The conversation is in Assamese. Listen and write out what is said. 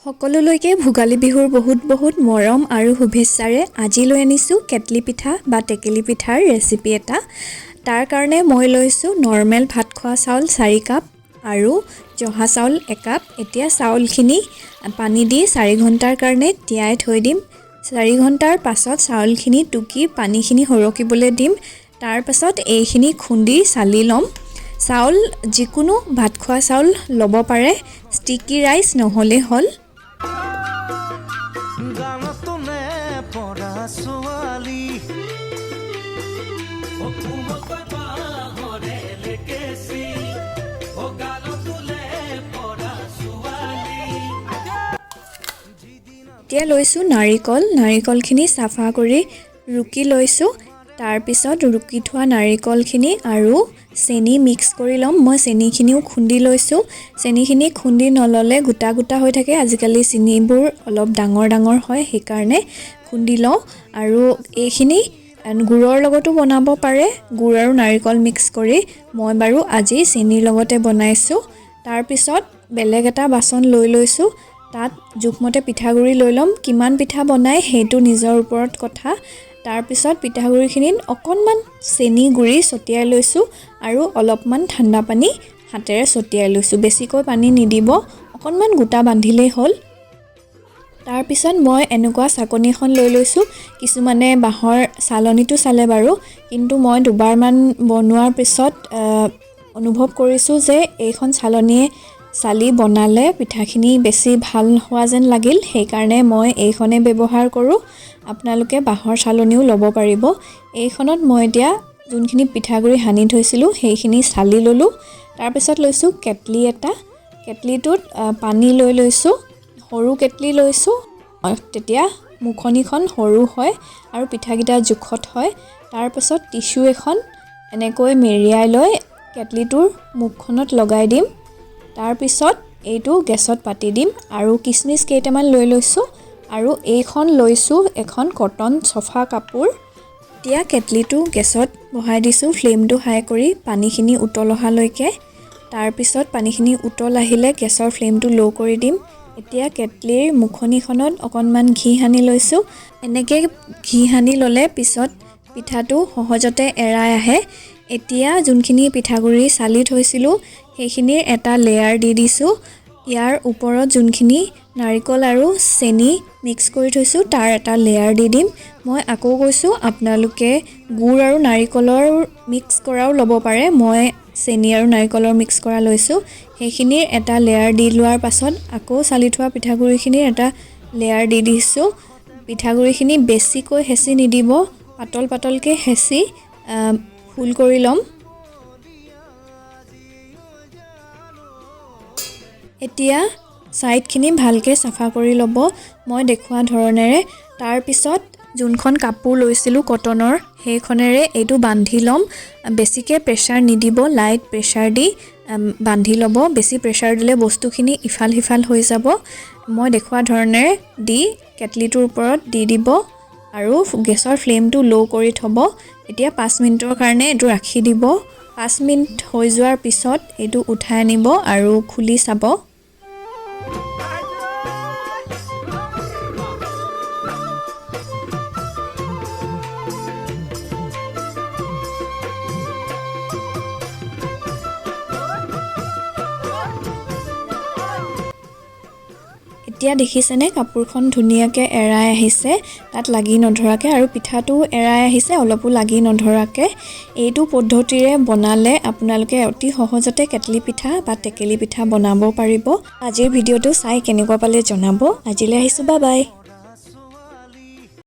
সকলোলৈকে ভোগালী বিহুৰ বহুত মৰম আৰু শুভেচ্ছাৰে আজি লৈ আনিছোঁ কেটলি পিঠা বা টেকেলি পিঠাৰ ৰেচিপি এটা। তাৰ কাৰণে মই লৈছোঁ নৰ্মেল ভাত খোৱা চাউল 4 কাপ আৰু জহা চাউল 1 কাপ। এতিয়া চাউলখিনি পানী দি 4 ঘণ্টাৰ কাৰণে তিয়াই থৈ দিম। 4 ঘণ্টাৰ পাছত চাউলখিনি টুকি পানীখিনি হৰকিবলৈ দিম। তাৰ পাছত এইখিনি খুন্দি চালি ল'ম। চাউল যিকোনো ভাত খোৱা চাউল ল'ব পাৰে, ষ্টিকি ৰাইচ নহ'লে হ'ল। এতিয়া লৈছোঁ নাৰিকলখিনি চাফা কৰি ৰুকি লৈছোঁ। তাৰপিছত ৰুকি থোৱা নাৰিকলখিনি আৰু চেনি মিক্স কৰি ল'ম। মই চেনিখিনিও খুন্দি লৈছোঁ। চেনিখিনি খুন্দি নল'লে গোটা গোটা হৈ থাকে। আজিকালি চেনিবোৰ অলপ ডাঙৰ হয়, সেইকাৰণে খুন্দি লওঁ। আৰু এইখিনি গুড়ৰ লগতো বনাব পাৰে, গুড় আৰু নাৰিকল মিক্স কৰি। মই বাৰু আজি চেনিৰ লগতে বনাইছোঁ। তাৰপিছত বেলেগ এটা বাচন লৈ লৈছোঁ। তাত জোখমতে পিঠাগুড়ি লৈ ল'ম। কিমান পিঠা বনাই সেইটো নিজৰ ওপৰত কথা। তাৰপিছত পিঠাগুড়িখিনিত অকণমান চেনি গুড়ি ছটিয়াই লৈছোঁ আৰু অলপমান ঠাণ্ডা পানী হাতেৰে ছটিয়াই লৈছোঁ। বেছিকৈ পানী নিদিব, অকণমান গোটা বান্ধিলেই হ'ল। তাৰপিছত মই এনেকুৱা চাকনি এখন লৈ লৈছোঁ। কিছুমানে বাঁহৰ চালনীটো চালে বাৰু, কিন্তু মই দুবাৰমান বনোৱাৰ পিছত অনুভৱ কৰিছোঁ যে এইখন চালনীয়ে চালি বনালে পিঠাখিনি বেছি ভাল হোৱা যেন লাগিল। সেইকাৰণে মই এইখনে ব্যৱহাৰ কৰোঁ। আপোনালোকে বাঁহৰ চালনীও ল'ব পাৰিব। এইখনত মই এতিয়া যোনখিনি পিঠাগুড়ি সানি থৈছিলোঁ সেইখিনি চালি ল'লোঁ। তাৰপিছত লৈছোঁ কেটলি এটা। কেটলিটোত পানী লৈ লৈছোঁ। সৰু কেটলি লৈছোঁ, তেতিয়া মুখনিখন সৰু হয় আৰু পিঠাকেইটা জোখত হয়। তাৰপাছত টিচু এখন এনেকৈ মেৰিয়াই লৈ কেটলিটোৰ মুখখনত লগাই দিম। তাৰপিছত এইটো গেছত পাতি দিম আৰু কিচমিচ কেইটামান লৈ লৈছোঁ আৰু এইখন লৈছোঁ এখন কটন চফা কাপোৰ। এতিয়া কেটলিটো গেছত বহাই দিছোঁ, ফ্লেমটো হাই কৰি পানীখিনি উতল অহালৈকে। তাৰপিছত পানীখিনি উতল আহিলে গেছৰ ফ্লেমটো ল' কৰি দিম। এতিয়া কেটলিৰ মুখনিখনত অকণমান ঘি সানি লৈছোঁ। এনেকৈ ঘি সানি ল'লে পিছত পিঠাটো সহজতে এৰাই আহে। এতিয়া যোনখিনি পিঠাগুড়ি চালি থৈছিলোঁ সেইখিনিৰ এটা লেয়াৰ দি দিছোঁ। ইয়াৰ ওপৰত যোনখিনি নাৰিকল আৰু চেনি মিক্স কৰি থৈছোঁ তাৰ এটা লেয়াৰ দি দিম। মই আকৌ কৈছোঁ, আপোনালোকে গুড় আৰু নাৰিকলৰ মিক্স কৰাও ল'ব পাৰে। মই চেনি আৰু নাৰিকলৰ মিক্স কৰা লৈছোঁ। সেইখিনিৰ এটা লেয়াৰ দি লোৱাৰ পাছত আকৌ চালি থোৱা পিঠাগুড়িখিনিৰ এটা লেয়াৰ দি দিছোঁ। পিঠাগুড়িখিনি বেছিকৈ হেঁচি নিদিব, পাতলকৈ হেঁচি ফুল কৰি ল'ম। এতিয়া ছাইডখিনি ভালকৈ চাফা কৰি ল'ব, মই দেখুওৱা ধৰণেৰে। তাৰপিছত যোনখন কাপোৰ লৈছিলোঁ কটনৰ, সেইখনেৰে এইটো বান্ধি ল'ম। বেছিকৈ প্ৰেছাৰ নিদিব, লাইট প্ৰেছাৰ দি বান্ধি ল'ব। বেছি প্ৰেছাৰ দিলে বস্তুখিনি ইফাল সিফাল হৈ যাব। মই দেখুওৱা ধৰণেৰে দি কেটলিটোৰ ওপৰত দি দিব আৰু গেছৰ ফ্লেমটো ল' কৰি থ'ব। এতিয়া 5 মিনিটৰ কাৰণে এইটো ৰাখি দিব। 5 মিনিট হৈ যোৱাৰ পিছত এইটো উঠাই আনিব আৰু খুলি চাব। এতিয়া দেখিছেনে কাপোৰখন ধুনীয়াকৈ এৰাই আহিছে, তাত লাগি নধৰাকৈ, আৰু পিঠাটো এৰাই আহিছে অলপো লাগি নধৰাকৈ। এইটো পদ্ধতিৰে বনালে আপোনালোকে অতি সহজতে কেটলি পিঠা বা টেকেলি পিঠা বনাব পাৰিব। আজিৰ ভিডিঅ'টো চাই কেনেকুৱা পালে জনাব। আজিলৈ আহিছোঁ, বাই বাই।